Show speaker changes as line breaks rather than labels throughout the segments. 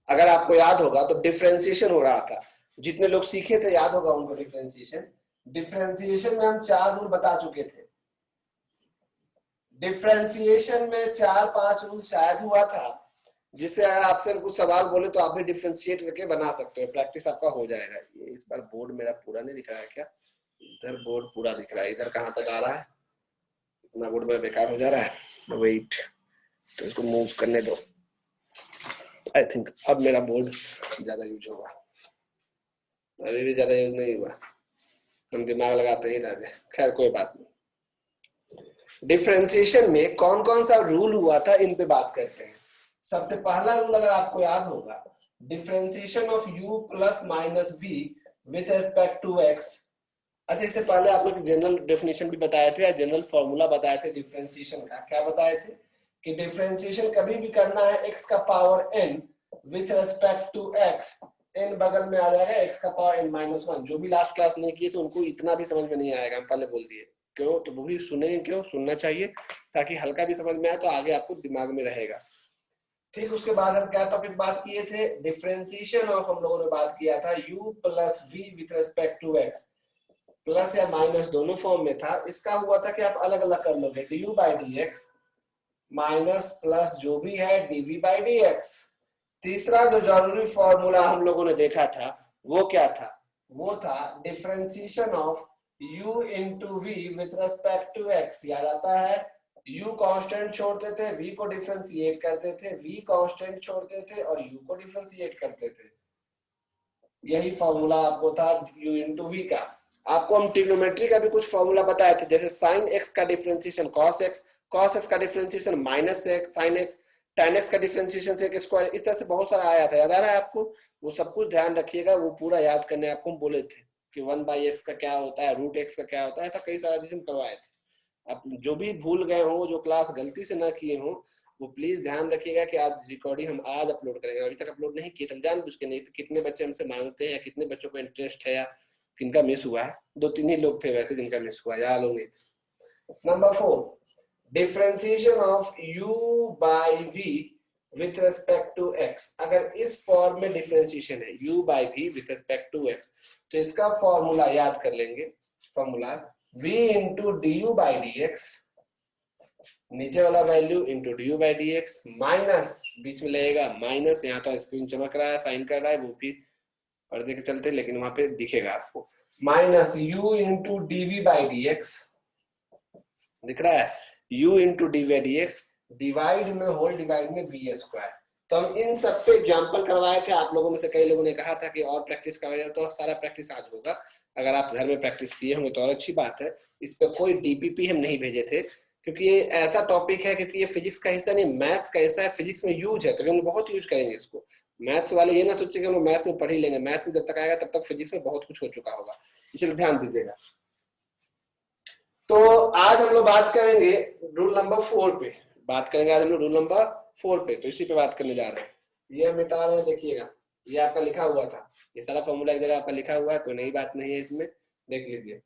अगर आपको याद होगा तो डिफरेंशिएशन हो रहा था, जितने लोग सीखे थे याद होगा उनको डिफरेंशिएशन। डिफरेंशिएशन में हम 4 रूल बता चुके थे। डिफरेंशिएशन में 4-5 रूल शायद हुआ था, जिससे अगर आपसे कुछ सवाल बोले तो आप भी डिफरेंशिएट करके बना सकते हो, प्रैक्टिस आपका हो जाएगा। ये इस बार बोर्ड मेरा पूरा नहीं दिख रहा है क्या? इधर बोर्ड पूरा दिख रहा है, इधर कहां तक आ रहा है? इतना बोर्ड मेरा बेकार हो जा रहा है। वेट, तो इसको मूव करने दो। आई थिंक अब मेरा बोर्ड ज्यादा यूज होगा, अभी भी ज्यादा यूज नहीं हुआ, हम दिमाग लगाते ही रह गए। खैर कोई बात नहीं। डिफरेंशिएशन में कौन कौन सा रूल हुआ था इन पे बात करते हैं। सबसे पहला रूल अगर आपको याद होगा, differentiation of u plus minus v with respect to x। अच्छा, इससे पहले आप लोग जनरल डेफिनेशन भी बताए थे या जनरल फॉर्मूला बताए थे डिफरेंशिएशन का। क्या बताए थे कि डिफरेंशिएशन कभी भी करना है x का power n with respect to x, n बगल में आ जाएगा x का पावर n माइनस 1। जो भी लास्ट क्लास नहीं किए तो उनको इतना भी समझ में नहीं आएगा, हम पहले बोल दिए। क्यों? तो वो भी सुनेंगे, क्यों सुनना चाहिए, ताकि हल्का भी समझ में आए तो आगे आपको दिमाग में रहेगा। ठीक, उसके बाद हम क्या टॉपिक बात किए थे? डिफरेंशिएशन ऑफ, हम लोगों ने बात किया था u plus v with respect to x। Plus या माइनस दोनों फॉर्म में था। इसका हुआ था कि आप अलग अलग कर लोगे, du by dx minus plus जो भी है dv बाई dx। तीसरा जो जरूरी फॉर्मूला हम लोगों ने देखा था वो क्या था? वो था differentiation of u into v with respect to x। याद आता है? u कांस्टेंट छोड़ते थे, v को डिफरेंशिएट करते थे, v कांस्टेंट छोड़ते थे और u को डिफरेंशिएट करते थे। यही फॉर्मूला आपको था u इंटू v का। आपको हम ट्रिग्नोमेट्री का भी कुछ फॉर्मूला बताए थे, जैसे साइन x का differentiation cos x, cos x का differentiation minus sine x, tan x का डिफरेंशिएशन sec स्क्वायर। इस तरह से बहुत सारा आया था, याद आ रहा है आपको? वो सब कुछ ध्यान रखिएगा, वो पूरा याद करने आपको हम बोले थे कि 1/x का क्या होता है, रूट x का क्या होता है, ऐसा कई सारा चीज हम करवाए थे। आप जो भी भूल गए हो, जो क्लास गलती से ना किए हो, वो प्लीज ध्यान रखिएगा कि आज रिकॉर्डिंग हम आज अपलोड करेंगे। अभी तक अपलोड नहीं किए, हम जानबूझ के नहीं। तो कितने बच्चे हमसे मांगते हैं या कितने बच्चों को इंटरेस्ट है या किनका मिस हुआ है? 2-3 ही लोग थे वैसे जिनका मिस हुआ, याद होंगे। Number 4, differentiation of u by v with respect to x। अगर इस फॉर्म में डिफरेंशिएशन है u by v with respect to x, तो इसका फॉर्मूला याद कर लेंगे। Formula v into D U by D X, नीचे वाला value into D U by D X, minus बीच में लगेगा माइनस। यहाँ तो स्क्रीन चमक रहा है, साइन कर रहा है, वो भी पर्दे के चलते, लेकिन वहां पे दिखेगा आपको minus u into d v by D x. दिख रहा है? u into d by D x divide में होल डिवाइड में v स्क्वायर। तो हम इन सब पे एग्जाम्पल करवाए थे। आप लोगों में से कई लोगों ने कहा था कि और प्रैक्टिस करवाइए, तो सारा प्रैक्टिस आज होगा। अगर आप घर में प्रैक्टिस किए होंगे तो और अच्छी बात है। इस पे कोई डीपीपी हम नहीं भेजे थे, क्योंकि ये ऐसा टॉपिक है, क्योंकि ये फिजिक्स का हिस्सा नहीं, मैथ्स का हिस्सा है। फिजिक्स में यूज है तो हम बहुत यूज करेंगे इसको। मैथ्स वाले ये ना सोचे कि हम लोग मैथ्स में पढ़ ही लेंगे, मैथ्स में जब तक आएगा तब तक फिजिक्स में बहुत कुछ हो चुका होगा, इसलिए ध्यान दीजिएगा। तो आज हम लोग बात करेंगे रूल नंबर 4 पे। बात करेंगे आज हम लोग रूल नंबर 4 पे, तो इसी पे बात करने जा रहे हैं। ये हम मिटा रहे हैं, देखिएगा ये आपका लिखा हुआ था, ये सारा फॉर्मूला एक जगह आपका लिखा हुआ है, कोई नई बात नहीं है इसमें, देख लीजिए।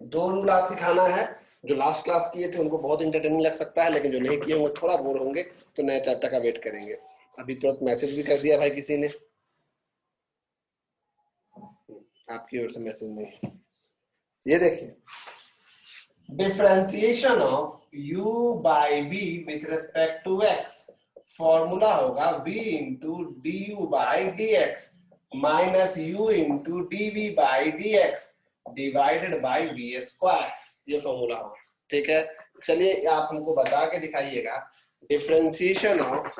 दो रूल आज सिखाना है। जो लास्ट क्लास किए थे उनको बहुत इंटरटेनिंग लग सकता है, लेकिन जो नहीं किए होंगे थोड़ा बोर होंगे, तो नए चैप्टर का वेट करेंगे। अभी तुरंत मैसेज भी कर दिया भाई किसी ने, आपकी ओर से मैसेज नहीं। ये देखिए, differentiation of u by v with respect to x, formula होगा v into D U by D X minus u into D V by D X divided by V square. ये फॉर्मूला होगा, ठीक है। चलिए आप हमको बता के दिखाइएगा, differentiation of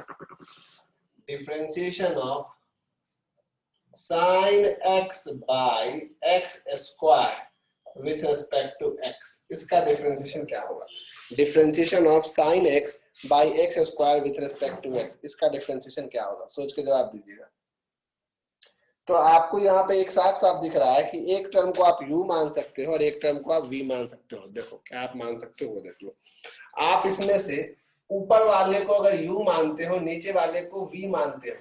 sine x by x square with respect to x, इसका डिफरेंशिएशन क्या होगा? Differentiation of sine x by x square with respect to x, इसका डिफरेंशिएशन क्या होगा? सोच के जवाब दीजिएगा। तो आपको यहाँ पे एक साफ साफ दिख रहा है कि एक टर्म को आप u मान सकते हो और एक टर्म को आप v मान सकते हो। देखो क्या आप मान सकते हो, वो देख लो। आप इसमें से ऊपर वाले को अगर u मानते हो, नीचे वाले को v मानते हो,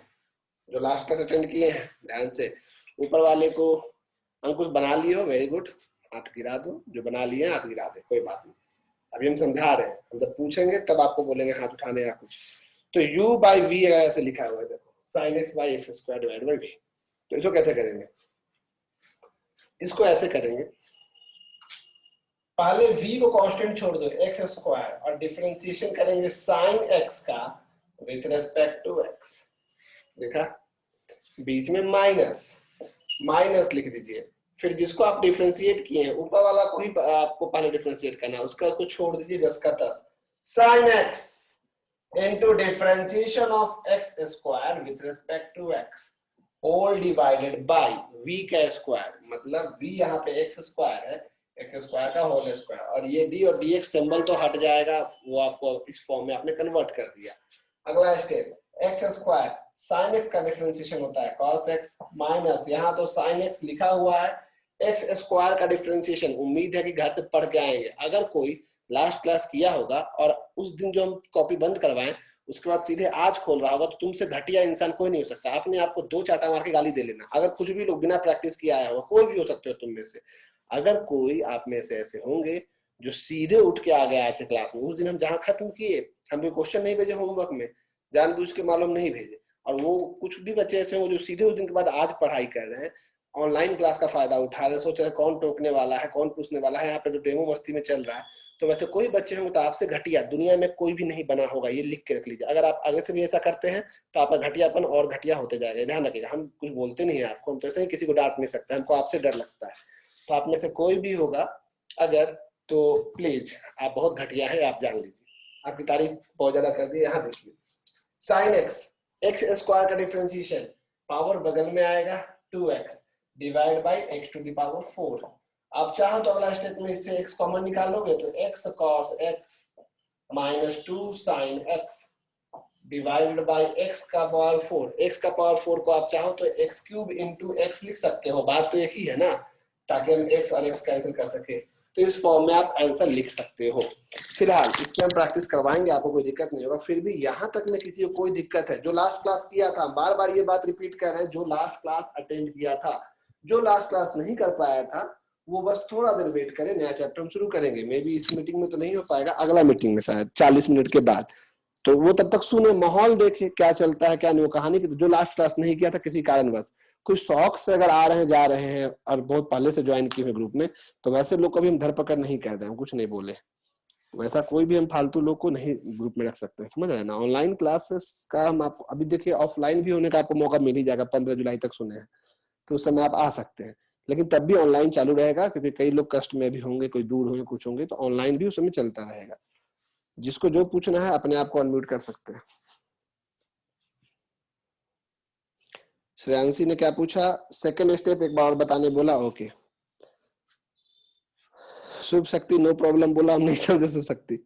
जो लास्ट क्लास अटेंड किए हैं ध्यान से, ऊपर वाले को अंकुश बना लियो, वेरी गुड। हाथ गिरा दो, जो बना लिए हाथ गिरा दे, कोई बात नहीं। अभी हम समझा रहे हैं, हम जब पूछेंगे तब आपको बोलेंगे हाथ उठाने या कुछ। तो u बाई वी ऐसे लिखा हुआ है, देखो sine x by x square divide by v. तो इसको कैसे करेंगे, इसको ऐसे करेंगे, पहले v को कांस्टेंट छोड़ दो एक्स स्क्वायर और डिफरेंशिएशन करेंगे साइन एक्स का विथ रेस्पेक्ट टू x। देखा, बीच में माइनस माइनस लिख दीजिए, फिर जिसको आप डिफरेंशिएट किए हैं ऊपर वाला को ही आपको पहले डिफरेंशिएट करना है, उसको छोड़ दीजिए 10 का 10 sine x into differentiation of x square with respect to x whole divided by v का स्क्वायर, मतलब v यहाँ पे x स्क्वायर है, x स्क्वायर का होल स्क्वायर, और ये d और dx सिंबल तो हट जाएगा, वो आपको इस फॉर्म में आपने कन्वर्ट कर दिया। अगला step, x square sine x का डिफरेंशिएशन होता है cos x माइनस, यहाँ तो साइन x लिखा हुआ है, x स्क्वायर का डिफरेंशिएशन, उम्मीद है कि घर से पढ़ के आएंगे, अगर कोई लास्ट क्लास किया होगा और उस दिन जो हम कॉपी बंद करवाएं उसके बाद सीधे आज खोल रहा होगा, तो तुमसे घटिया इंसान कोई नहीं हो सकता। आपने आपको 2 चाटा मार के गाली दे लेना, अगर कुछ भी लोग बिना प्रैक्टिस किया आया होगा, कोई भी हो सकते हो तुम में से। अगर कोई आप में से ऐसे होंगे जो सीधे उठ के आ गया आज क्लास में, उस दिन हम जहां खत्म किए, हम भी क्वेश्चन नहीं भेजे होमवर्क में, जानबूझ के मालूम नहीं भेजे, और वो कुछ भी बच्चे ऐसे होंगे जो सीधे उस दिन के बाद आज पढ़ाई कर रहे हैं, ऑनलाइन क्लास का फायदा उठा रहे हैं, सोच रहे हैं कौन टोकने वाला है, कौन पूछने वाला है, यहाँ पे तो डेमो मस्ती में चल रहा है। तो वैसे कोई बच्चे होंगे तो आपसे घटिया दुनिया में कोई भी नहीं बना होगा, ये लिख के रख लीजिए। अगर आप आगे से भी ऐसा करते हैं तो आपका घटियापन और घटिया होते जाएगा, ध्यान रखिएगा। हम कुछ बोलते नहीं है आपको, हम तो ऐसे ही किसी को डांट नहीं सकते, हमको आपसे डर लगता है। तो आप में से कोई भी होगा अगर, तो प्लीज आप बहुत घटिया है, आप जान लीजिए। आपकी तारीफ बहुत ज्यादा कर दी। यहाँ देखिए, साइन एक्स, एक्स स्क्वायर का डिफरेंशिएशन, पावर बगल में आएगा 2x divide by x to the power 4। आप चाहो तो अगला स्टेप में इससे x कॉमन निकालोगे तो x cos x minus 2 sin x divided by x का पावर 4। x का पावर 4 को आप चाहो तो x क्यूब इंटू x लिख सकते हो, बात तो एक ही है ना, ताकि हम x और x कैंसिल कर सके। तो इस फॉर्म में आप आंसर लिख सकते हो। फिलहाल इसकी हम प्रैक्टिस करवाएंगे, आपको कोई दिक्कत नहीं होगा। फिर भी यहाँ तक में किसी को कोई दिक्कत है, जो लास्ट क्लास किया था, बार बार ये बात रिपीट कर रहे हैं, जो लास्ट क्लास अटेंड किया था, जो लास्ट क्लास नहीं कर पाया था वो बस थोड़ा देर वेट करें, नया चैप्टर हम शुरू करेंगे। मे बी इस मीटिंग में तो नहीं हो पाएगा, अगला मीटिंग में शायद 40 मिनट के बाद। तो वो तब तक सुने, माहौल देखे क्या चलता है क्या नहीं, वो कहानी की। जो लास्ट क्लास नहीं किया था किसी कारणवश, कुछ शौक से अगर आ रहे हैं जा रहे हैं और बहुत पहले से ज्वाइन किए हुए ग्रुप में, तो वैसे लोग कभी हम धरपकड़ नहीं कर रहे हैं, कुछ नहीं बोले, वैसा कोई भी हम फालतू लोग को नहीं ग्रुप में रख सकते हैं, समझ रहे हैं ना। ऑनलाइन क्लासेस का हम आपको अभी देखिए, ऑफलाइन भी होने का आपको मौका मिल ही जाएगा, 15 जुलाई तक सुने हैं, तो उस समय आप आ सकते हैं। लेकिन तब भी ऑनलाइन चालू रहेगा, क्योंकि कई लोग कष्ट में भी होंगे, कोई दूर होंगे, कुछ होंगे, तो ऑनलाइन भी उस समय चलता रहेगा। जिसको जो पूछना है अपने आप को अनम्यूट कर सकते हैं। श्रेयांशी ने क्या पूछा, सेकंड स्टेप एक बार और बताने बोला। ओके, शुभ शक्ति नो प्रॉब्लम बोला, हम नहीं समझे शुभ शक्ति।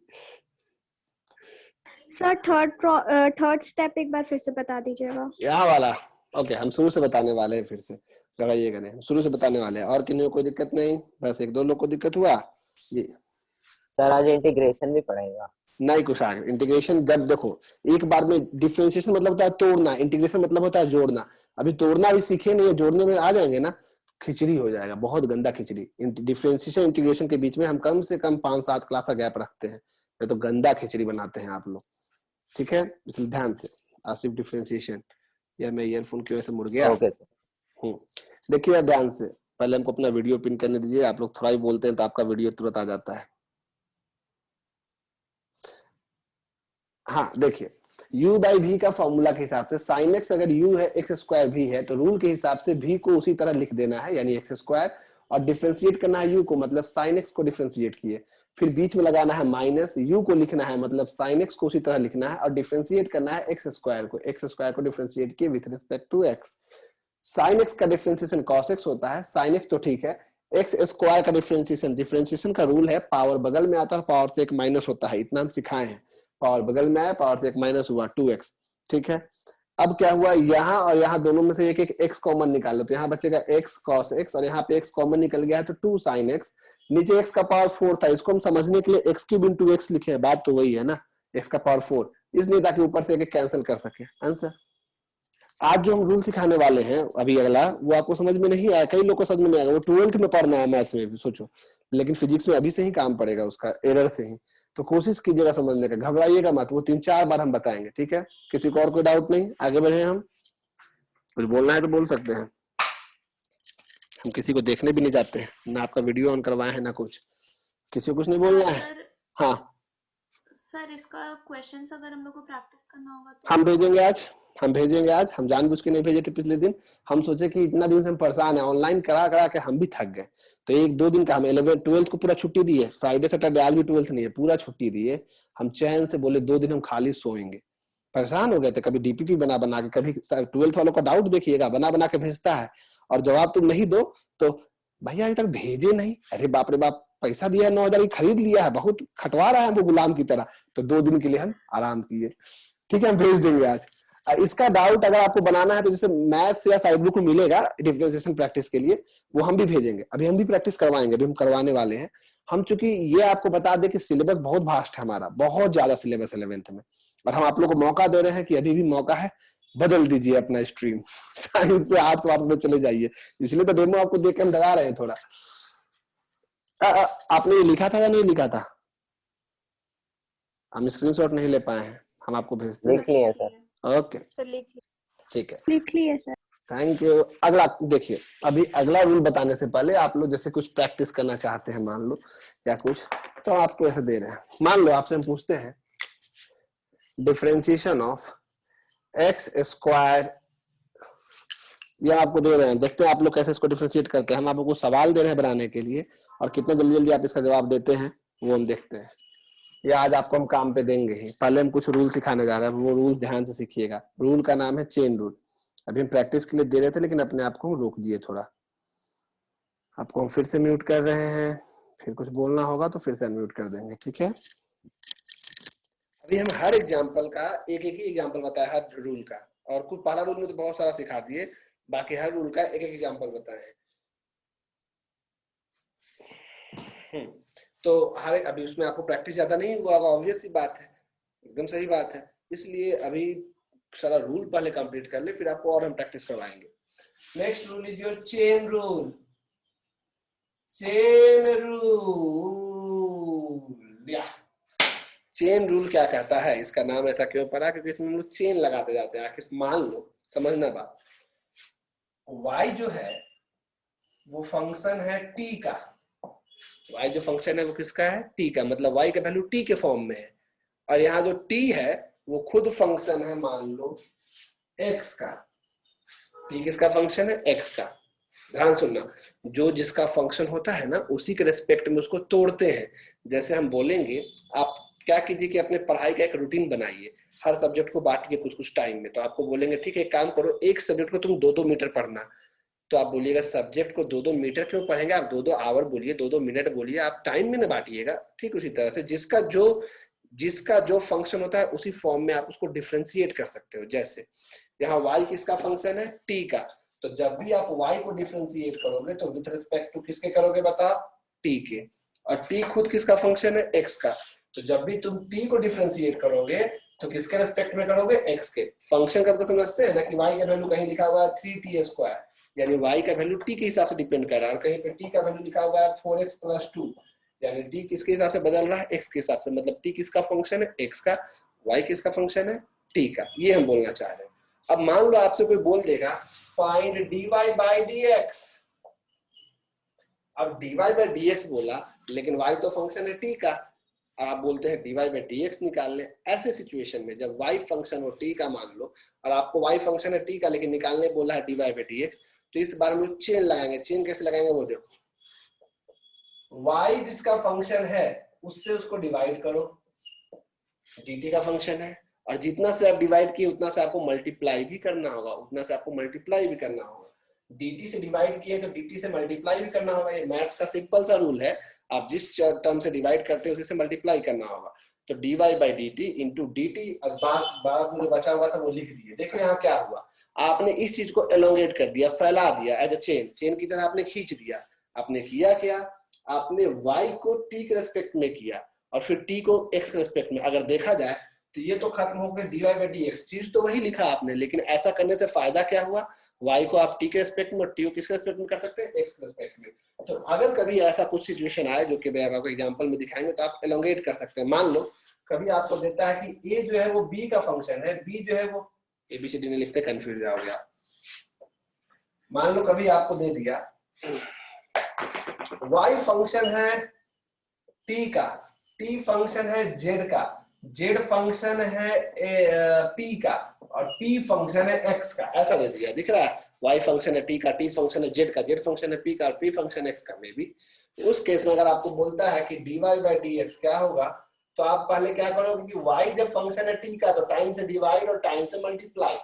सर थर्ड स्टेप एक बार फिर से बता दीजिएगा।
यहाँ वाला ओके, हम शुरू से बताने वाले हैं, फिर से लगाइएगा नहीं, हम शुरू से बताने वाले हैं। और किन्हीं को कोई दिक्कत नहीं, बस एक दो लोग को दिक्कत हुआ जी।
सर आज इंटीग्रेशन भी पढ़ेगा?
नहीं कुछ आगे इंटीग्रेशन, जब देखो एक बार में डिफरेंशिएशन मतलब होता है तोड़ना, इंटीग्रेशन मतलब होता है जोड़ना। अभी तोड़ना भी सीखे नहीं है, जोड़ने में आ जाएंगे ना, खिचड़ी हो जाएगा, बहुत गंदा खिचड़ी। डिफरेंशिएशन इंटीग्रेशन के बीच में हम कम से कम 5-7 क्लास का गैप रखते हैं, ये तो गंदा खिचड़ी बनाते हैं आप लोग, ठीक है। इसलिए ध्यान से, आसिफ डिफरेंशिएशन, या मैं ईयरफोन की वजह से मुड़ गया।
Okay sir.
देखिए ध्यान से, पहले हमको अपना वीडियो पिन करने दीजिए। आप लोग थोड़ा ही बोलते हैं तो आपका वीडियो तुरंत आ जाता है। हाँ देखिए, u बाई v का फॉर्मूला के हिसाब से साइन x अगर u है, x स्क्वायर v है, तो रूल के हिसाब से v को उसी तरह लिख देना है, यानी x स्क्वायर, और डिफरेंशिएट करना है u को, मतलब साइन x को डिफरेंशिएट किए, फिर बीच में लगाना है माइनस, u को लिखना है, मतलब साइन x को उसी तरह लिखना है, और डिफरेंशिएट करना है x स्क्वायर को डिफरेंशिएट किए with respect to x। Sine x का डिफरेंशिएशन cos x होता है, साइन x तो ठीक है, x स्क्वायर का डिफरेंशिएशन का रूल है पावर बगल में आता है, पावर से एक माइनस होता है, इतना हम सिखाए हैं। पावर बगल में आया, पावर से एक माइनस हुआ 2x, ठीक है। अब क्या हुआ, यहाँ और यहाँ दोनों में से एक एक x कॉमन निकाल लो, तो यहाँ बचेगा x cos x, और यहाँ पे x कॉमन निकल गया है तो 2 sin x। नीचे x का पावर 4 था, इसको हम समझने के लिए x क्यूब इंटू x लिखे हैं, बात तो वही है ना, x का पावर 4, इसलिए ताकि ऊपर से एक कैंसिल कर सके आंसर। आज जो हम रूल सिखाने वाले हैं अभी अगला, वो आपको समझ में नहीं आया, कई लोग को समझ में नहीं आएगा, वो 12th में पढ़ना है मैथ्स में भी सोचो, लेकिन फिजिक्स में अभी से ही काम पड़ेगा उसका, एरर से ही। तो कोशिश कीजिएगा समझने का, घबराइएगा मत, वो 3-4 बार हम बताएंगे, ठीक है? किसी को और कोई डाउट नहीं? आगे बढ़े, हम कुछ बोलना है तो बोल सकते हैं, हम किसी को देखने भी नहीं जाते हैं, ना आपका वीडियो ऑन करवाए हैं ना कुछ, किसी को कुछ नहीं बोलना है। हाँ
सर, इसका क्वेश्चंस अगर हम लोग को प्रैक्टिस करना होगा तो
हम भेजेंगे आज, हम भेजेंगे आज, हम जानबूझ के नहीं भेजे थे पिछले दिन, हम सोचे कि इतना दिन से हम परेशान है, ऑनलाइन करा करा के हम भी थक गए, तो 1-2 दिन का हम 11th 12th को पूरा छुट्टी दी है, फ्राइडे सैटरडे, आज भी 12th नहीं है, पूरा छुट्टी दी है, हम चैन से बोले 2 दिन हम खाली सोएंगे, परेशान हो गए थे, कभी डीपीपी बना बना के, कभी 12th वालों का डाउट देखिएगा, बना बना के भेजता है, और जवाब तुम नहीं दो तो भैया अभी तक भेजे नहीं, अरे बाप रे बाप, पैसा दिया है 9,000 की, खरीद लिया है, बहुत खटवा रहा है वो गुलाम की तरह, तो 2 दिन के लिए हम आराम किए, ठीक है? हम भेज देंगे आज। इसका डाउट अगर आपको बनाना है तो जैसे मैथ्स या साइड बुक में मिलेगा डिफरेंशिएशन प्रैक्टिस के लिए, वो हम भी भेजेंगे, अभी हम भी प्रैक्टिस करवाएंगे, अभी हम करवाने वाले हैं। हम चूंकि ये आपको बता दें कि सिलेबस बहुत वास्ट है हमारा, बहुत ज्यादा सिलेबस 11th में, और हम आप लोग को मौका दे रहे हैं कि अभी भी मौका है, बदल दीजिए अपना स्ट्रीम, साइंस से आर्ट्स वार्ट्स में चले जाइए, इसलिए तो डेमो आपको देख के हम डरा रहे हैं थोड़ा। आपने ये लिखा था या नहीं लिखा था? हम स्क्रीनशॉट नहीं ले पाए हैं, हम आपको भेजते हैं।
लिख लिए सर।
ओके
सर लिख लीजिए।
ठीक है,
लिख लिए सर।
Thank you. अगला देखिए, अभी अगला रूल बताने से पहले आप लोग जैसे कुछ प्रैक्टिस करना चाहते हैं मान लो, या कुछ, तो आपको ऐसे दे रहे हैं, मान लो आपसे हम पूछते हैं डिफरेंशिएशन ऑफ एक्स स्क्वायर, ये आपको दे रहे हैं, देखते हैं आप लोग कैसे इसको डिफरेंशिएट करते हैं, हम आपको सवाल दे रहे हैं बनाने के लिए, और कितना जल्दी जल्दी आप इसका जवाब देते हैं वो हम देखते हैं। ये आज आपको हम काम पे देंगे ही, पहले हम कुछ रूल सिखाने जा रहे हैं, वो रूल ध्यान से सीखिएगा। रूल का नाम है चेन रूल, अभी हम प्रैक्टिस के लिए दे रहे थे लेकिन अपने आप को रोक दिए थोड़ा, आपको हम फिर से म्यूट कर रहे हैं, फिर कुछ बोलना होगा तो फिर से अनम्यूट कर देंगे, ठीक है? अभी हम हर एग्जाम्पल का एक एक ही एग्जाम्पल बताया, हर रूल का, और कुछ पहला रूल में तो बहुत सारा सिखा दिए, बाकी हर रूल का एक एक एग्जाम्पल बताए। तो हर अभी उसमें आपको प्रैक्टिस ज्यादा नहीं हुआ, ऑब्वियस सी बात है, एकदम सही बात है, इसलिए अभी सारा रूल पहले कंप्लीट कर ले, फिर आपको और हम प्रैक्टिस करवाएंगे। Next rule is your chain rule. Chain rule, या चेन रूल क्या कहता है, इसका नाम ऐसा क्यों पड़ा, क्योंकि इसमें हम लोग चेन लगाते जाते हैं। आखिर मान लो, समझना बात, y जो है वो फंक्शन है t का, y जो फंक्शन है वो किसका है, t का, मतलब y का वैल्यू t के फॉर्म में है, और यहाँ जो t है वो खुद फंक्शन है मान लो x का, t किसका फंक्शन है, x का। ध्यान सुनना, जो जिसका फंक्शन होता है ना उसी के रेस्पेक्ट में उसको तोड़ते हैं। जैसे हम बोलेंगे, आप क्या कीजिए कि अपने पढ़ाई का एक रूटीन बनाइए, हर सब्जेक्ट को बांटिए कुछ कुछ टाइम में, तो आपको बोलेंगे ठीक है काम करो, एक सब्जेक्ट को तुम 2-2 मीटर पढ़ना, तो आप बोलिएगा सब्जेक्ट को 2-2 मीटर क्यों पढ़ेंगे, आप 2-2 आवर बोलिए, 2-2 मिनट बोलिए, आप टाइम में ना बांटिएगा। ठीक उसी तरह से जिसका जो फंक्शन होता है उसी फॉर्म में आप उसको डिफरेंशिएट कर सकते हो। जैसे यहाँ y किसका फंक्शन है, t का, तो जब भी आप y को डिफरेंशिएट करोगे तो विद रिस्पेक्ट टू किसके करोगे बताओ, t के, और t खुद किसका फंक्शन है, x का, तो जब भी तुम t को डिफरेंशिएट करोगे तो किसके रेस्पेक्ट में करोगे, x के। फंक्शन का तो समझते हैं ना कि y का वैल्यू कहीं लिखा हुआ है 3t², यानी y का वैल्यू t के हिसाब से डिपेंड कर रहा है, और कहीं पे t का वैल्यू लिखा हुआ है 4x+2, यानी t किसके हिसाब से बदल रहा है, x के हिसाब से, मतलब t किसका फंक्शन है, x का, y किसका फंक्शन है, t का। ये हम बोलना चाह रहे हैं। अब मान लो आपसे कोई बोल देगा फाइंड dy by dx, अब dy by dx बोला, लेकिन y तो फंक्शन है t का, और आप बोलते हैं dy by dx निकाल ले। ऐसे सिचुएशन में जब y फंक्शन हो t का मान लो, और आपको y फंक्शन है t का लेकिन निकालने बोला है dy by dx, तो इस बार हम चेन लगाएंगे। चेन कैसे लगाएंगे वो देखो, y जिसका फंक्शन है उससे उसको डिवाइड करो, dt का फंक्शन है, और जितना से आप डिवाइड किए उतना से आपको मल्टीप्लाई भी करना होगा, उतना से आपको मल्टीप्लाई भी करना होगा। dt से डिवाइड किए तो dt से मल्टीप्लाई भी करना होगा, ये मैथ्स का सिंपल सा रूल है, आप जिस टर्म से डिवाइड करते हैं उसी से मल्टीप्लाई करना होगा। तो dy by dt into dt, और बाद में बचा हुआ था वो लिख दिए। देखो यहाँ क्या हुआ, आपने इस चीज को एलोंगेट कर दिया, फैला दिया एज अ चेन की तरह आपने खींच दिया। आपने किया क्या, आपने y को t के रेस्पेक्ट में किया और फिर t को x के रेस्पेक्ट में। अगर देखा जाए तो ये तो खत्म हो गया dy बाई dx, चीज तो वही लिखा आपने, लेकिन ऐसा करने से फायदा क्या हुआ, y को आप t के रेस्पेक्ट में और t को किसके रेस्पेक्ट में कर सकते हैं, x के रेस्पेक्ट में। तो अगर कभी ऐसा कुछ सिचुएशन आए जो कि मैं आपको एग्जांपल में दिखाएंगे, तो आप एलोंगेट कर सकते हैं। मान लो कभी आपको देता है कि a जो है वो b का फंक्शन है, b जो है वो ABCD नहीं लिखते, कंफ्यूज जाओगे आप। मान लो कभी आपको दे दिया y फंक्शन है t का, t फंक्शन है z का, z फंक्शन है p का, और p फंक्शन है x का, ऐसा दे दिया। दिख रहा है, y फंक्शन है t का, t फंक्शन है z का, z फंक्शन है p का, और p फंक्शन x का। में भी उस केस में अगर आपको बोलता है कि dy बाई dx क्या होगा, तो आप पहले क्या करोगे कि y जब फंक्शन है t का तो टाइम से डिवाइड और टाइम से मल्टीप्लाई,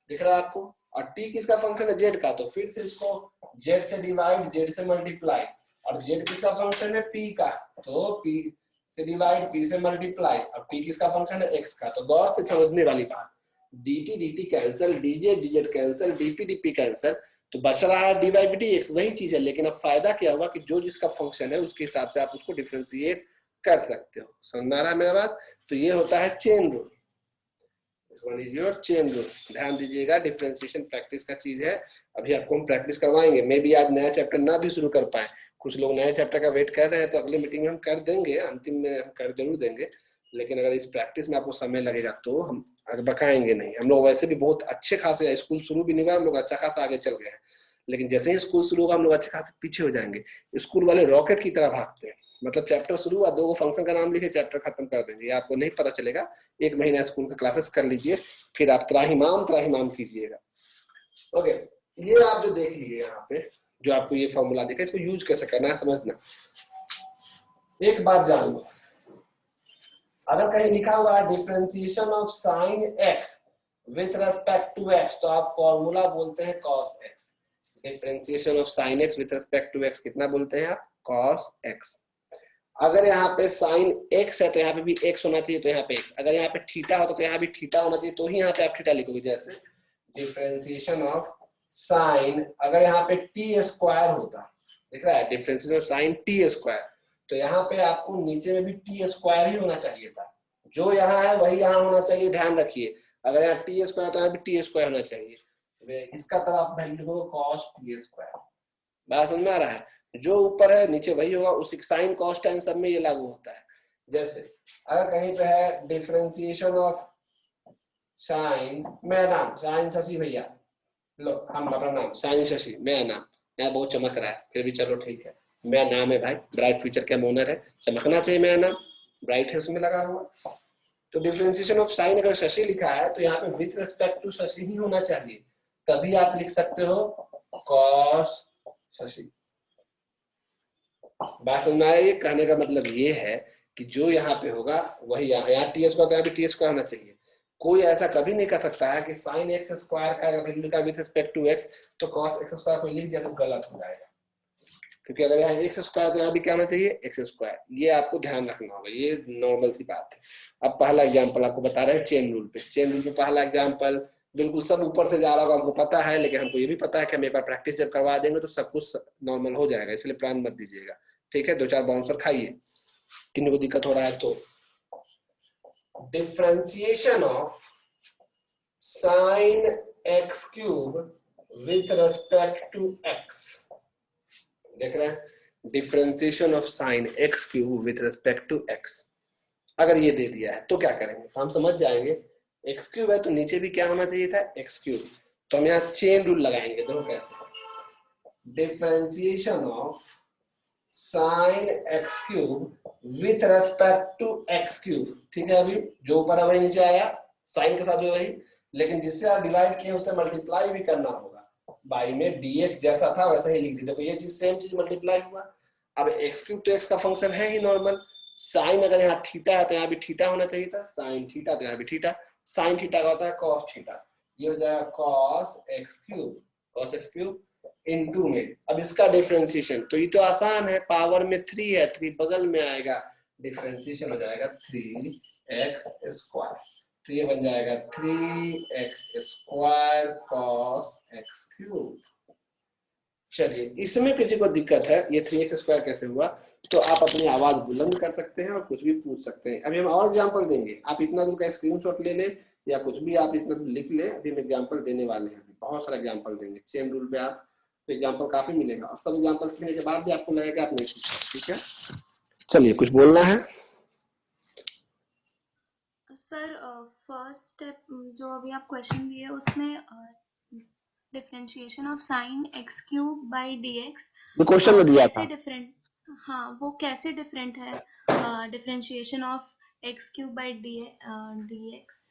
दिख रहा है आपको, और t किसका फंक्शन है, z का, तो फिर से इसको z से डिवाइड, z से मल्टीप्लाई, और z किसका फंक्शन है, p का, तो p से डिवाइड, p से मल्टीप्लाई, और p किसका फंक्शन है, x का। तो गौर से समझने वाली बात, dt dt cancel, dj dz cancel, dp dp cancel, तो बच रहा है dy बाई dx, वही चीज है। लेकिन अब फायदा क्या हुआ कि जो जिसका फंक्शन है उसके हिसाब से आप उसको डिफरेंशिएट कर सकते हो। समझ में आ रहा है मेरा बात? तो ये होता है chain rule. This one is your chain rule. ध्यान दीजिएगा, डिफरेंशिएशन प्रैक्टिस का चीज है, अभी आपको हम प्रैक्टिस करवाएंगे। मे भी आज नया चैप्टर ना भी शुरू कर पाए, कुछ लोग नए चैप्टर का वेट कर रहे हैं, तो अगली मीटिंग में हम कर देंगे, अंतिम में हम कर जरूर देंगे। लेकिन अगर इस प्रैक्टिस में आपको समय लगेगा तो हम बकाएंगे नहीं। हम लोग वैसे भी बहुत अच्छे खासे, स्कूल शुरू भी नहीं हुआ, हम लोग अच्छा खासा आगे चल गए हैं, लेकिन जैसे ही स्कूल शुरू होगा हम लोग अच्छे खासे पीछे हो जाएंगे। स्कूल वाले रॉकेट की तरह भागते हैं, मतलब चैप्टर शुरू हुआ, 2 फंक्शन का नाम लिखे, चैप्टर खत्म कर देंगे, आपको नहीं पता चलेगा। 1 महीना स्कूल का क्लासेस कर लीजिए, फिर आप त्राहिमाम कीजिएगा। ओके, ये आप जो देख लीजिए यहाँ पे, जो आपको ये फॉर्मूला देखा, इसको यूज कैसे करना है समझना। एक बात जान लो, अगर कहीं लिखा हुआ है differentiation of sine x with respect to x, तो आप फॉर्मूला बोलते हैं cos x। Differentiation of sine x with respect to x कितना बोलते हैं आप, cos x। अगर यहाँ पे साइन x है तो यहाँ पे भी x होना चाहिए, तो यहाँ पे x। अगर यहाँ पे थीटा होता तो यहाँ भी थीटा होना चाहिए, तो ही यहाँ पे आप थीटा लिखोगे। जैसे डिफरेंशिएशन ऑफ साइन, अगर यहाँ पे t स्क्वायर होता, दिख रहा है, differentiation of sign t square, तो यहाँ पे आपको नीचे में भी t स्क्वायर ही होना चाहिए था। जो यहाँ है वही यहाँ होना चाहिए, ध्यान रखिए। अगर यहाँ t स्क्वायर तो यहाँ भी t स्क्वायर होना चाहिए। इसका तरह आप वैल्यू लिखोगे cos t स्क्वायर। बात समझ में आ रहा है? जो ऊपर है नीचे वही होगा, उसी साइन कॉस टेन सब में ये लागू होता है। जैसे अगर कहीं पे है डिफरेंशिएशन ऑफ साइन, मेरा नाम साइन शशि भैया, लो हम अपना नाम साइन शशि, मेरा नाम, यहाँ बहुत चमक रहा है, फिर भी चलो ठीक है, मेरा नाम है भाई, ब्राइट फ्यूचर का ओनर है, चमकना चाहिए, मेरा नाम ब्राइट है उसमें लगा हुआ। तो डिफरेंशिएशन ऑफ साइन अगर शशि लिखा है तो यहाँ पे विथ रिस्पेक्ट टू शशि ही होना चाहिए, तभी आप लिख सकते हो कॉस शशि। बात समझ में आया? ये कहने का मतलब ये है कि जो यहाँ पे होगा वही यहाँ टी स्क्वायर, यहाँ भी टी स्क्वायर होना चाहिए। कोई ऐसा कभी नहीं कर सकता है कि साइन एक्स स्क्वायर का अगर लिखा विद रिस्पेक्ट टू एक्स तो कॉस एक्स स्क्वायर को लिख दिया तो गलत हो जाएगा, क्योंकि अगर यहाँ एक्स स्क्वायर तो यहाँ भी क्या होना चाहिए, एक्स स्क्वायर। ये आपको ध्यान रखना होगा, ये नॉर्मल सी बात है। अब पहला एग्जाम्पल आपको बता रहे हैं चेन रूल पे। चेन रूल पे पहला एग्जाम्पल बिल्कुल सब ऊपर से जा रहा होगा, हमको पता है, लेकिन हमको ये भी पता है कि हम एक बार प्रैक्टिस जब करवा देंगे तो सब कुछ नॉर्मल हो जाएगा, इसलिए प्लान मत दीजिएगा, ठीक है? 2-4 बाउंसर खाइए, किन्हीं को दिक्कत हो रहा है तो। Differentiation of sine x cube with respect to x, देख रहे हैं, differentiation of sine x cube with respect to x. अगर ये दे दिया है तो क्या करेंगे, हम समझ जाएंगे। एक्स क्यूब है तो नीचे भी क्या होना चाहिए था, एक्स क्यूब। तो हम यहाँ चेन रूल लगाएंगे, देखो कैसे, differentiation of sine x cube with respect to x cube, ठीक है? अभी जो ऊपर है वही नीचे आया, साइन के साथ जो वही, लेकिन जिससे आप डिवाइड किए उससे मल्टीप्लाई भी करना होगा। बाई में dx जैसा था वैसा ही लिख दी, देखो ये चीज सेम चीज मल्टीप्लाई हुआ। अब एक्स क्यूब तो एक्स का फंक्शन है ही नॉर्मल, साइन अगर यहाँ थीटा है तो यहाँ भी थीटा होना चाहिए था, साइन थीटा तो यहाँ भी थीटा, साइन थीटा का होता है कॉस थीटा, ये हो जाएगा कॉस एक्स क्यूब इनटू में। अब इसका डिफरेंशिएशन तो ये तो आसान है, पावर में 3 है, 3 बगल में आएगा, डिफरेंशिएशन हो जाएगा 3x स्क्वायर, तो ये बन जाएगा 3x square cos x cube. चलिए, इसमें किसी को दिक्कत है ये 3x² कैसे हुआ, तो आप अपनी आवाज बुलंद कर सकते हैं और कुछ भी पूछ सकते हैं। अभी हम और एग्जांपल देंगे, आप इतना दूर का स्क्रीनशॉट ले लें या कुछ भी आप इतना दूर लिख लें। अभी हम एग्जांपल देने वाले हैं, बहुत सारा एग्जांपल देंगे। चेन रूल पे आप एग्जांपल काफी मिलेगा और सब एग्जांपल सीखने के बाद भी आपको लगेगा आप नहीं सीख। ठीक है, चलिए कुछ बोलना है।
सर फर्स्ट स्टेप जो अभी आप क्वेश्चन दिए उसमें differentiation of sine x cube by dx
जो क्वेश्चन में दिया
कैसे
था,
डिफरेंट, हाँ वो कैसे डिफरेंट है differentiation of x cube by dx।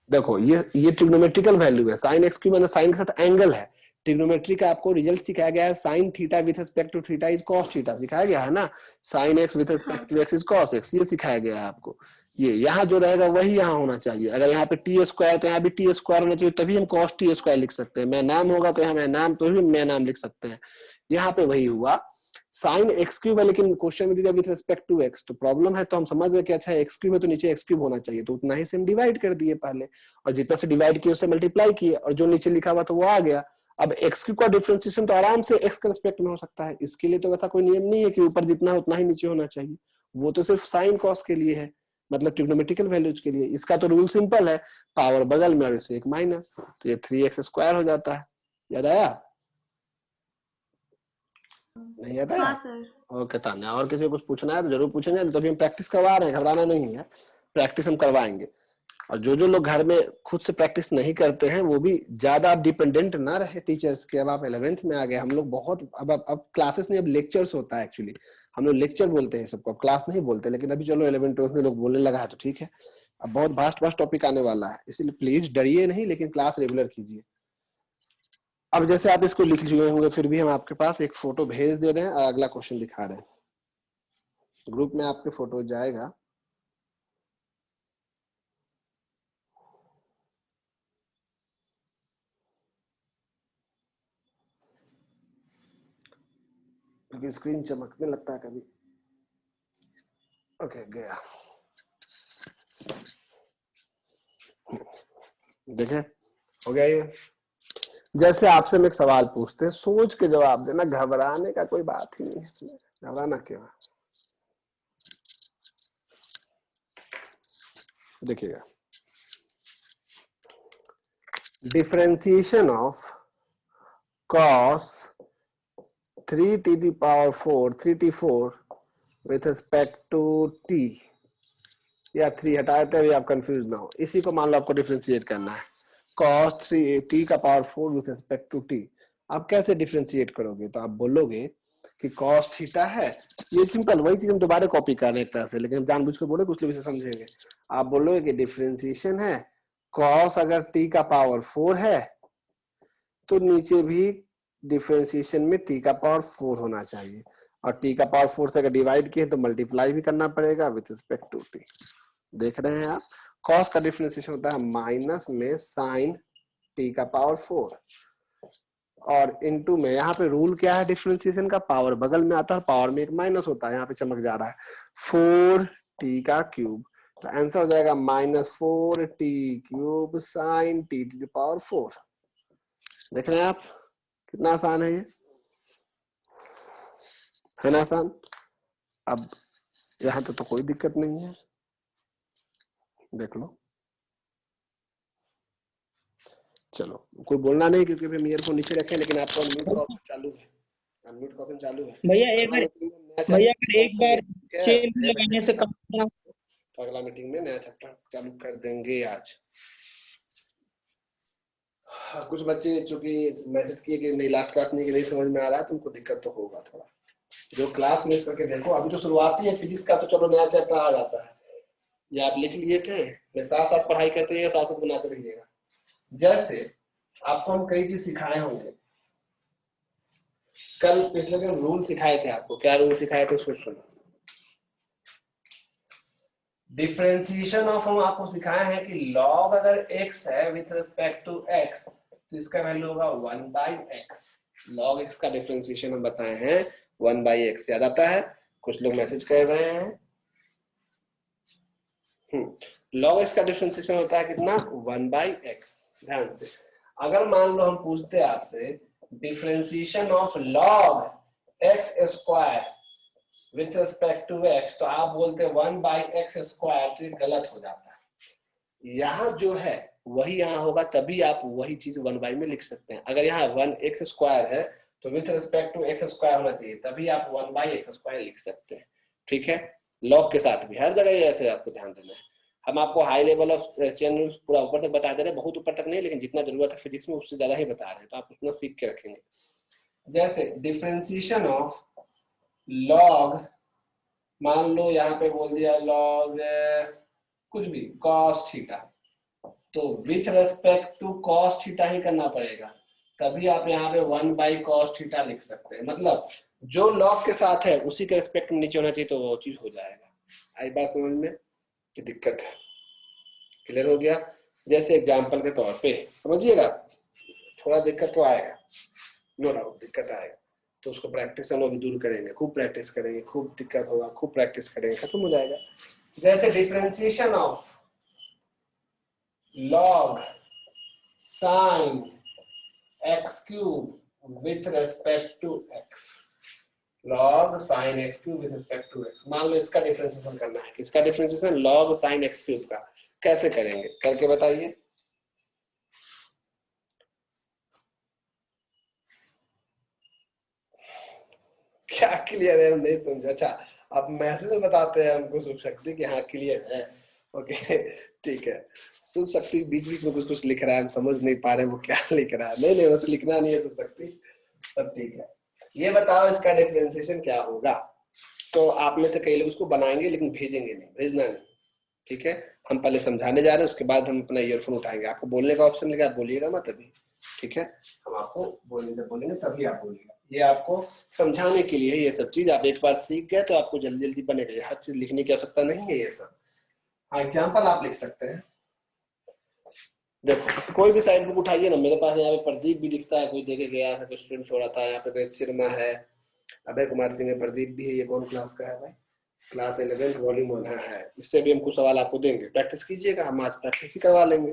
देखो ये ट्रिग्नोमेट्रिकल वैल्यू है। साइन एक्स क्यूब साइन के साथ एंगल है। ट्रिग्नोमेट्री का आपको रिजल्ट सिखाया गया है, sine theta with respect to theta is cos theta सिखाया गया है ना, sine x with respect to x is cos x, ये सिखाया गया है आपको। ये यहाँ जो रहेगा वही यहाँ होना चाहिए। अगर यहाँ पे टी स्क्वायर तो यहाँ भी टी स्क्वायर होना चाहिए, तभी हम कॉस टी स्क्वायर लिख सकते हैं। मैं नाम होगा तो यहाँ मैं नाम, तो भी मैं नाम लिख सकते हैं। यहाँ पे वही हुआ, साइन एक्स क्यूब है लेकिन क्वेश्चन में दिया विद रिस्पेक्ट टू एक्स, तो प्रॉब्लम है। तो हम समझ गए कि अच्छा एक्स क्यूब है तो नीचे एक्स क्यूब होना चाहिए, तो उतना ही से हम डिवाइड कर दिए पहले, और जितना से डिवाइड किए उससे मल्टीप्लाई किए, और जो नीचे लिखा हुआ तो वो आ गया। अब एक्स क्यूब का डिफरेंशिएशन तो आराम से एक्स के रिस्पेक्ट में हो सकता है, इसके लिए तो वैसा कोई नियम नहीं है कि ऊपर जितना है उतना ही नीचे होना चाहिए। वो तो सिर्फ साइन कॉस के लिए है, मतलब ट्रिग्नोमेट्रिकल वैल्यूज के लिए। इसका तो रूल सिंपल है, पावर बगल में और इसे एक माइनस, तो ये 3x² हो जाता है। याद आया? नहीं आता है?
हाँ सर।
ओके तान्या, और किसी को कुछ पूछना है तो जरूर पूछेंगे, तो अभी हम प्रैक्टिस करवा रहे हैं, घबराना नहीं है, प्रैक्टिस हम करवाएंगे। और जो लोग घर में खुद से प्रैक्टिस नहीं करते हैं वो भी ज्यादा आप डिपेंडेंट ना रहे टीचर्स के। अब आप 11th में आ गए, हम लोग बहुत अब क्लासेस नहीं, अब लेक्चर्स होता है एक्चुअली। हम लोग लेक्चर बोलते हैं सबको, अब क्लास नहीं बोलते, लेकिन अभी चलो 11th 12th में लोग बोलने लगा है तो ठीक है। अब बहुत वास्ट टॉपिक आने वाला है, इसलिए प्लीज डरिए नहीं, लेकिन क्लास रेगुलर कीजिए। अब जैसे आप इसको लिख लिए होंगे, फिर भी हम आपके पास एक फोटो भेज दे रहे हैं और अगला क्वेश्चन दिखा रहे हैं। ग्रुप में आपके फोटो जाएगा, क्योंकि स्क्रीन चमकने लगता है कभी। ओके गया, देखे हो गया ये। जैसे आपसे हम एक सवाल पूछते हैं, सोच के जवाब देना, घबराने का कोई बात ही नहीं है इसमें, घबराना क्यों है। देखिएगा, differentiation of cos 3t⁴ 3t4 with respect to t, या 3 हटा देते हैं, आप कंफ्यूज ना हो। इसी को मान लो आपको डिफरेंशिएट करना है, cos 3t⁴ with respect to t। आप कैसे डिफरेंशिएट करोगे? तो आप बोलोगे कि cos थीटा है, ये सिंपल वही चीज हम दोबारा कॉपी कर रहे हैं एक तरह से, लेकिन हम जानबूझ के बोले कुछ लोग इसे समझेंगे। आप बोलोगे कि डिफरेंशिएशन है, cos अगर t⁴ है तो नीचे भी डिफरेंशिएशन में t⁴ होना चाहिए, और t⁴ से अगर डिवाइड किए तो मल्टीप्लाई भी करना पड़ेगा विथ रिस्पेक्ट टू t। देख रहे हैं आप, cos का डिफरेंशिएशन होता है माइनस में साइन t⁴, और इनटू में यहाँ पे रूल क्या है डिफरेंशिएशन का, पावर बगल में आता है, पावर में एक माइनस होता है, यहाँ पे चमक जा रहा है 4t⁵। तो आंसर हो जाएगा -4t³ साइन t⁴। देख रहे हैं आप कितना आसान है ये, है ना आसान। अब यहां तो कोई दिक्कत नहीं है, देख लो। चलो कोई बोलना नहीं, क्योंकि हम ईयरफोन नीचे रखे, लेकिन आपको अनम्यूट का ऑप्शन चालू है, अनम्यूट का ऑप्शन चालू है।
भैया एक बार चेन लगाने से काम ना,
अगला मीटिंग में नया चैप्टर चालू कर देंगे आज। कुछ बच्चे चूंकि मैसेज किए कि नहीं लास्ट क्लास नहीं समझ में आ रहा है, तुमको दिक्कत तो होगा थोड़ा। जो क्लास मिस करके देखो, अभी तो शुरुआती है फिजिक्स का, तो चलो नया चैप्टर आ जाता है, ये आप लिख लिए थे, मैं साथ साथ पढ़ाई करते रहिएगा, साथ साथ बनाते रहिएगा। जैसे आपको हम कई चीज सिखाए होंगे, कल पिछले दिन रूल सिखाए थे आपको, क्या रूल सिखाए थे उसको सुनो। डिफरेंशिएशन ऑफ हम आपको सिखाए हैं कि लॉग अगर x है विथ रिस्पेक्ट टू x, तो इसका वैल्यू होगा 1/x। लॉग x का डिफरेंशिएशन हम बताए हैं 1/x, याद आता है? कुछ लोग मैसेज कर रहे हैं। लॉग x का डिफरेंशिएशन होता है कितना? 1/x। ध्यान से, अगर मान लो हम पूछते आपसे differentiation of log x square with respect to x, तो आप बोलते हैं 1/x स्क्वायर, तो ये गलत हो जाता है। यहाँ जो है वही यहाँ होगा, तभी आप वही चीज 1/, में लिख सकते हैं। अगर यहाँ 1x स्क्वायर है तो with respect to x square होना चाहिए, तभी आप 1/x स्क्वायर लिख सकते हैं। ठीक है, लॉग के साथ भी हर जगह ये ऐसे आपको ध्यान देना है। हम आपको high level of chain rules पूरा ऊपर तक बता दे रहे हैं, बहुत ऊपर तक नहीं, लेकिन जितना जरूरत है फिजिक्स में उससे ज्यादा ही बता रहे हैं, तो आप उतना सीख के रखेंगे। जैसे डिफरेंशिएशन ऑफ लॉग, मान लो यहाँ पे बोल दिया लॉग कुछ भी cos थीटा, तो with respect to cos theta ही करना पड़ेगा, तभी आप यहाँ पे 1/cos थीटा लिख सकते हैं। मतलब जो लॉग के साथ है उसी के रेस्पेक्ट में नीचे होना चाहिए, तो वो चीज हो जाएगा। आई बात समझ में? ये दिक्कत है, क्लियर हो गया? जैसे एग्जांपल के तौर पे समझिएगा, थोड़ा दिक्कत तो आएगा, नो डाउट दिक्कत आएगा, तो उसको प्रैक्टिस हम लोग दूर करेंगे, खूब प्रैक्टिस करेंगे, खूब दिक्कत होगा, खूब प्रैक्टिस करेंगे, खत्म हो जाएगा। जैसे differentiation of log sin x³ with respect to x, log sin x³ with respect to x, मान लो इसका डिफरेंशिएशन करना है। किसका डिफरेंशिएशन? log sin x³ का। कैसे करेंगे करके बताइए। क्या क्लियर है? हम नहीं समझे। अच्छा, अब मैसेज में बताते हैं हमको शुभ शक्ति कि हाँ क्लियर है। ओके ठीक है, शुभ शक्ति बीच बीच में कुछ कुछ लिख रहा है, हम समझ नहीं पा रहे वो क्या लिख रहा है। नहीं नहीं, वैसे लिखना नहीं है शुभ शक्ति, सब ठीक है। ये बताओ इसका डिफरेंशिएशन क्या होगा? तो आप में से कई लोग उसको बनाएंगे लेकिन भेजेंगे नहीं, भेजना नहीं। ठीक है, हम पहले समझाने जा रहे हैं, उसके बाद हम अपना ईयरफोन उठाएंगे। आपको बोलने का ऑप्शन लेकर आप बोलिएगा मत अभी, ठीक है? हम आपको बोलेंगे तभी आप बोलिएगा। ये आपको समझाने के लिए ये सब चीज, आप एक बार सीख गए तो आपको जल्दी जल्दी बनेगा। हर चीज लिखने की आवश्यकता नहीं है ये सब। हाँ, एग्जाम्पल आप लिख सकते हैं। देखो कोई भी साइड बुक उठाइए ना, मेरे पास यहाँ पे प्रदीप भी दिखता है, कोई देखे गया है, कोई स्टूडेंट छोड़ा था, यहाँ पे रोहित शर्मा है, अभय कुमार सिंह है, प्रदीप भी है। ये कौन क्लास का है भाई? क्लास 11 वॉल्यूम 1 है। इससे भी हम कुछ सवाल आपको देंगे, प्रैक्टिस कीजिएगा, हम आज प्रैक्टिस ही करवा लेंगे।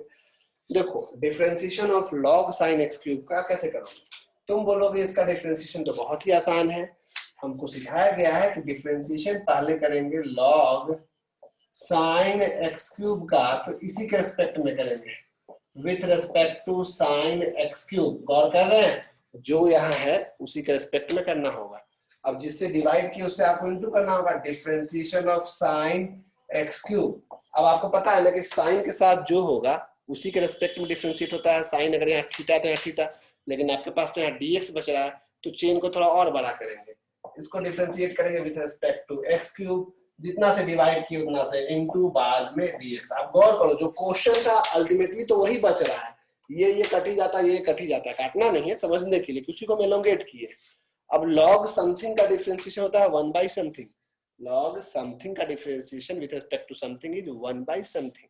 देखो differentiation of log sin x³ का कैसे करोगे? तुम बोलोगे इसका डिफरेंशिएशन तो बहुत ही आसान है, हमको सिखाया गया है कि डिफरेंशिएशन पहले करेंगे log sin x³ का, तो इसी के रेस्पेक्ट में करेंगे with respect to sin x³। गौर कर रहे हैं, जो यहाँ है उसी के रेस्पेक्ट में करना होगा। अब जिससे डिवाइड किया उससे आपको इनटू करना होगा, डिफरेंशिएशन ऑफ sin x³। अब आपको पता है ना कि sin के साथ जो होगा उसी के रेस्पेक्ट में डिफरेंशिएट होता है। sin अगर यहाँ थीटा तो यहाँ थीटा, लेकिन आपके पास तो यहाँ dx बच रहा है, तो चेन को थोड़ा और बड़ा करेंगे, इसको डिफरेंशिएट करेंगे विथ रेस्पेक्ट टू x³। जितना से डिवाइड किया उतना से इनटू बाद में dx। आप गौर करो, जो क्वेश्चन था अल्टीमेटली तो वही बच रहा है। ये कट ही जाता है, ये कट ही जाता है, काटना नहीं है, समझने के लिए, किसी को हम एलोंगेट किए। अब log समथिंग का डिफरेंशिएशन होता है 1/समथिंग। log समथिंग का differentiation with respect to something is 1/समथिंग,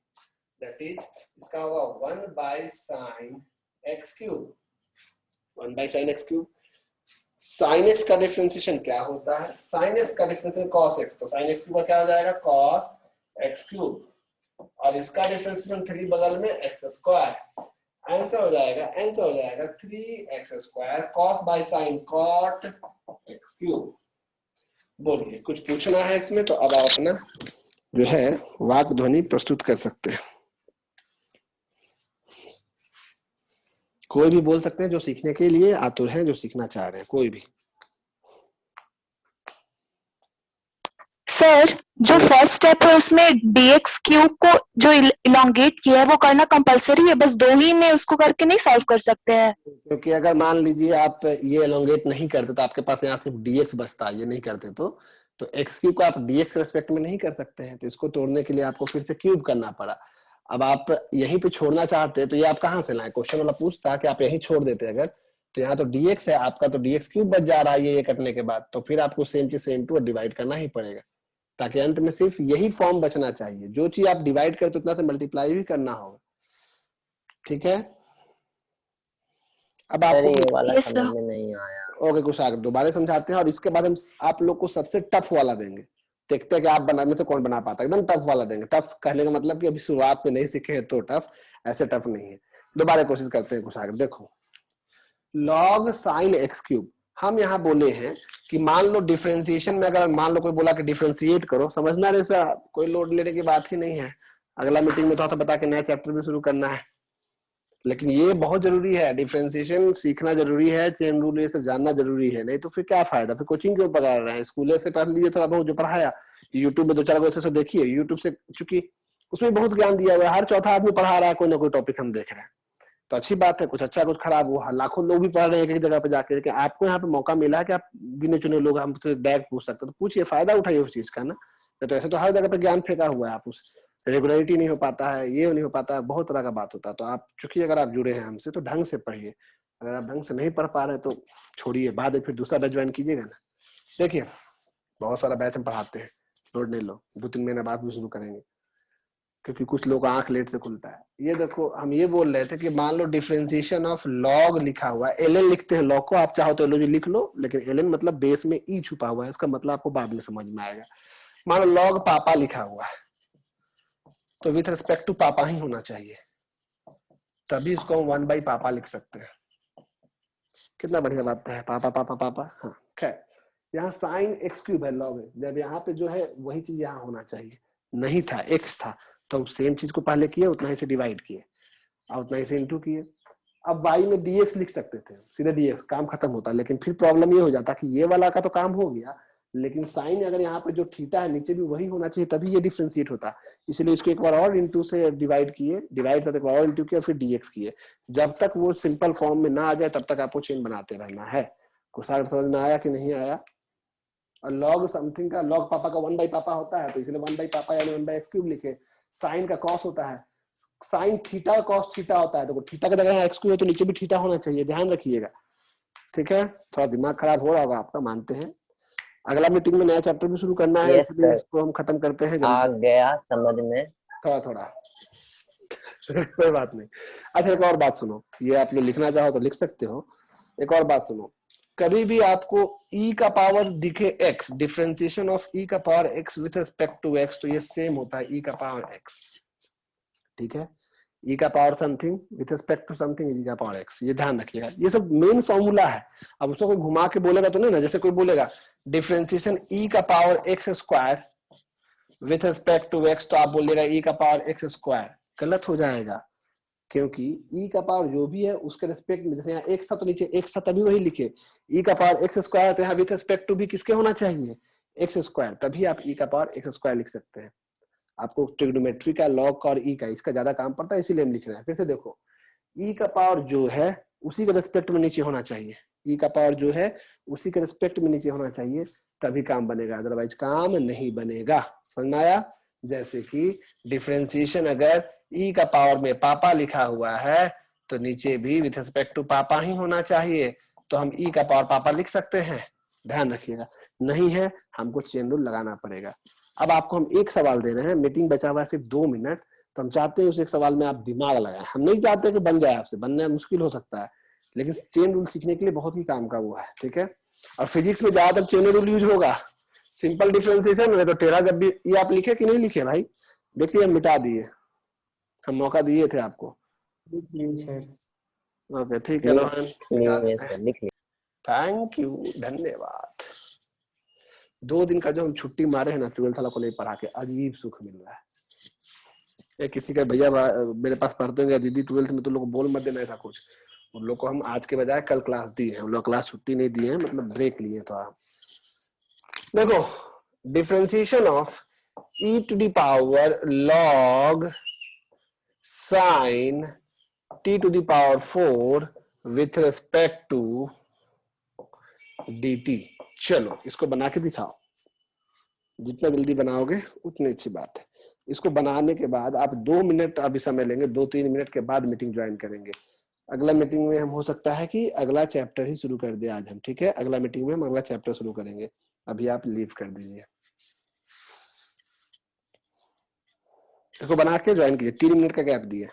दैट इज इसका होगा 1/sin x³। 1/sin x³। sin x का डिफरेंशिएशन क्या होता है? sin x का डिफरेंशिएशन cos x, तो sin x³ का क्या हो जाएगा? cos x³। और इसका डिफरेंशिएशन 3 बगल में x², आंसर हो जाएगा 3x², cos bye sin cot x³। बोलिए कुछ पूछना है इसमें? तो अब आप अपना जो है वाक ध्वनि प्रस्तुत कर सकते हैं। कोई भी बोल सकते हैं जो सीखने के लिए आतुर है, जो सीखना चाह रहे हैं, कोई भी।
सर, जो फर्स्ट स्टेप है उसमें dx³ को जो इलोंगेट किया है वो करना कंपलसरी है? बस 2 ही में उसको करके नहीं सॉल्व कर सकते हैं?
क्योंकि अगर मान लीजिए आप ये एलोंगेट नहीं करते तो आपके पास यहाँ सिर्फ dx बचता, ये नहीं करते तो x³ को आप dx के रेस्पेक्ट में नहीं कर सकते हैं, तो इसको तोड़ने के लिए आपको फिर से क्यूब करना पड़ा। अब आप यहीं पे छोड़ना चाहते तो ये आप कहाँ से लाए? क्वेश्चन वाला पूछता कि आप यहीं छोड़ देते अगर, तो यहाँ तो dx है आपका, तो dx³ बच जा रहा है ये कटने के बाद, तो फिर आपको सेम चीज सेम टू डिवाइड करना ही पड़ेगा, ताकि अंत में सिर्फ यही फॉर्म बचना चाहिए। जो चीज आप डिवाइड करते उतना से मल्टीप्लाई भी करना होगा, ठीक है? अब आपको
ये वाला समझ में नहीं आया।
ओके, कुछ आगे दोबारा समझाते हैं, और इसके बाद हम आप लोग को सबसे टफ वाला देंगे। देखते हैं कि आप बनाने से कौन बना पाता है। एकदम टफ वाला देंगे। टफ कहने का मतलब कि अभी शुरुआत में नहीं सीखे हैं तो टफ, ऐसे टफ नहीं है। दोबारा कोशिश करते हैं कुछ आगे। देखो log sin x क्यूब। हम यहाँ बोले हैं कि मान लो डिफरेंशिएशन में अगर मान लो कोई बोला कि डिफरेंशिएट करो, समझना रे सा कोई लोड लेने की बात ही नहीं है। अगला मीटिंग में थोड़ा सा बता के नया चैप्टर भी शुरू करना है, लेकिन ये बहुत जरूरी है, डिफरेंशिएशन सीखना जरूरी है, चेन रूल ये सब जानना जरूरी है, नहीं तो फिर क्या फायदा, फिर कोचिंग क्यों पढ़ा रहे हैं, स्कूल से पढ़ लीजिए थोड़ा बहुत जो पढ़ाया, यूट्यूब में 2-4 गो से देखिए, यूट्यूब से चूंकि उसमें बहुत ज्ञान दिया हुआ है, हर चौथा आदमी पढ़ा रहा है, कोई ना कोई टॉपिक हम देख रहे हैं, तो अच्छी बात है, कुछ अच्छा कुछ खराब, वो लाखों लोग भी पढ़ रहे हैं एक एक जगह पे जाके, लेकिन आपको यहाँ पे मौका मिला है कि आप गिने चुने लोग हमसे डायरेक्ट पूछ सकते हैं, तो पूछिए, फायदा उठाइए उस चीज का ना, तो ऐसे तो हर जगह पे ज्ञान फेंका हुआ है, आप उस रेगुलरिटी नहीं हो पाता है, ये नहीं हो पाता है, बहुत तरह का बात होता है, तो आप चूंकि अगर आप जुड़े हैं हमसे तो ढंग से पढ़िए, अगर आप ढंग से नहीं पढ़ पा रहे तो छोड़िए, बाद में फिर दूसरा बैच ज्वाइन कीजिएगा ना। देखिए बहुत सारा बैच हम पढ़ाते हैं, लोड नहीं लो, 2-3 महीने बाद भी शुरू करेंगे, क्योंकि कुछ लोग आंख लेट से खुलता है। ये देखो हम ये बोल रहे थे कि मान लो डिफरेंशिएशन ऑफ लॉग लिखा हुआ है, एल लिखते हैं लॉग को, आप चाहो तो एल लिख लो, लेकिन एल मतलब बेस में ई छुपा हुआ है, इसका मतलब आपको बाद में समझ में आएगा। मान लो लॉग पापा लिखा हुआ है, तो विथ रिस्पेक्ट टू पापा ही होना चाहिए, तभी इसको हम 1 बाई पापा लिख सकते हैं। कितना बढ़िया बात है, पापा पापा पापा। हाँ खैर, यहाँ साइन एक्स क्यूब है लॉग, जब यहाँ पे जो है वही चीज यहाँ होना चाहिए, नहीं था एक्स था, तो हम सेम चीज को पहले किए, उतना ही से डिवाइड किए और उतना ही से इंटू किए। अब y में dx लिख सकते थे, सीधे dx, काम खत्म होता, लेकिन फिर प्रॉब्लम ये हो जाता कि ये वाला का तो काम हो गया, लेकिन साइन अगर यहाँ पे जो थीटा है नीचे भी वही होना चाहिए, तभी ये डिफरेंशिएट होता, इसलिए इसको एक बार और इंटू से डिवाइड किए, डिवाइड एक बार और इंटू किया, फिर dx किए, जब तक वो सिंपल फॉर्म में ना आ जाए तब तक आपको चेन बनाते रहना है। कुछ अगर समझ में आया कि नहीं आया? और लॉग समथिंग का, लॉग पापा का 1 बाई पापा होता है, तो इसलिए 1 बाई पापा यानी 1 बाई एक्स क्यूब लिखे। साइन का कॉस होता है, साइन थीटा का कॉस थीटा होता है, तो थीटा का जगह एक्स क्यूब है तो नीचे भी थीटा होना चाहिए, ध्यान रखिएगा, ठीक है। थोड़ा दिमाग खराब हो रहा होगा आपका, मानते हैं, अगला मीटिंग में नया चैप्टर भी शुरू करना है, इसलिए इसको हम खत्म करते हैं।
आ गया समझ में,
थोड़ा थोड़ा कोई बात नहीं। अच्छा एक और बात सुनो, ये आप लोग लिखना चाहो तो लिख सकते हो, एक और बात सुनो, कभी भी आपको e का पावर दिखे x, डिफरेंशिएशन ऑफ e का power x with respect to x, तो ये सेम होता है e का पावर x, ठीक है। e का power something with respect to something e का पावर x, ये ध्यान रखिएगा, ये सब मेन फॉर्मूला है। अब उसको कोई घुमा के बोलेगा तो नहीं ना, जैसे कोई बोलेगा डिफरेंशिएशन e का power x square with respect to x, तो आप बोलिएगा e का पावर x स्क्वायर, गलत हो जाएगा, क्योंकि e का पावर जो भी है उसके रिस्पेक्ट में, जैसे यहाँ x था तो नीचे x था तभी वही लिखे, e का पावर x स्क्वायर, तो यहाँ विथ रिस्पेक्ट टू भी किसके होना चाहिए, x स्क्वायर, तभी आप e का पावर x स्क्वायर लिख सकते हैं। आपको ट्रिग्नोमेट्री का, लॉग का और e का, इसका ज्यादा काम पड़ता है, इसीलिए हम लिख रहे हैं। फिर से देखो, e का पावर जो है उसी के रिस्पेक्ट में नीचे होना चाहिए, e का पावर जो है उसी के रिस्पेक्ट में नीचे होना चाहिए, तभी काम बनेगा, अदरवाइज काम नहीं बनेगा। समझ में आया? जैसे कि डिफरेंशिएशन अगर e का पावर में पापा लिखा हुआ है तो नीचे भी विथ रिस्पेक्ट टू पापा ही होना चाहिए, तो हम e का पावर पापा लिख सकते हैं, ध्यान रखिएगा। नहीं है हमको चेन रूल लगाना पड़ेगा। अब आपको हम एक सवाल दे रहे हैं, मीटिंग बचा हुआ है सिर्फ 2 मिनट, तो हम चाहते हैं उस एक सवाल में आप दिमाग लगाएं, हम नहीं चाहते कि बन जाए, आपसे बनना मुश्किल हो सकता है, लेकिन चेन रूल सीखने के लिए बहुत ही काम का वो है, ठीक है। और फिजिक्स में ज्यादातर चेन रूल यूज होगा, सिंपल डिफरेंशिएशन में तो टेढ़ा जब भी, ये आप लिखे कि नहीं लिखे भाई? देखिए हम मिटा दिए, हम मौका दिए थे आपको। ओके ठीक है रोहन, थैंक यू, धन्यवाद। 2 दिन का जो हम छुट्टी मारे हैं ना 12th वाला को नहीं पढ़ा के, अजीब सुख मिल रहा है। किसी का भैया मेरे पास पढ़ते होंगे, दीदी 12th में तो लोग बोल मत देना ऐसा कुछ, उन लोग को हम आज के बजाय कल क्लास दी है, उन लोग क्लास छुट्टी नहीं दी है, मतलब ब्रेक लिए तो आप देखो, differentiation of e to the power log sin t to the power 4 with respect to dt। चलो इसको बना के दिखाओ, जितना जल्दी बनाओगे उतनी अच्छी बात है। इसको बनाने के बाद आप 2 मिनट अभी समय लेंगे, 2-3 मिनट के बाद मीटिंग ज्वाइन करेंगे। अगला मीटिंग में हम हो सकता है कि अगला चैप्टर ही शुरू कर दे आज हम, ठीक है। अगला मीटिंग में हम अगला चैप्टर शुरू करेंगे, अभी आप लीव कर दीजिए। इसको बना के ज्वाइन कीजिए, 3 मिनट का गैप दिए।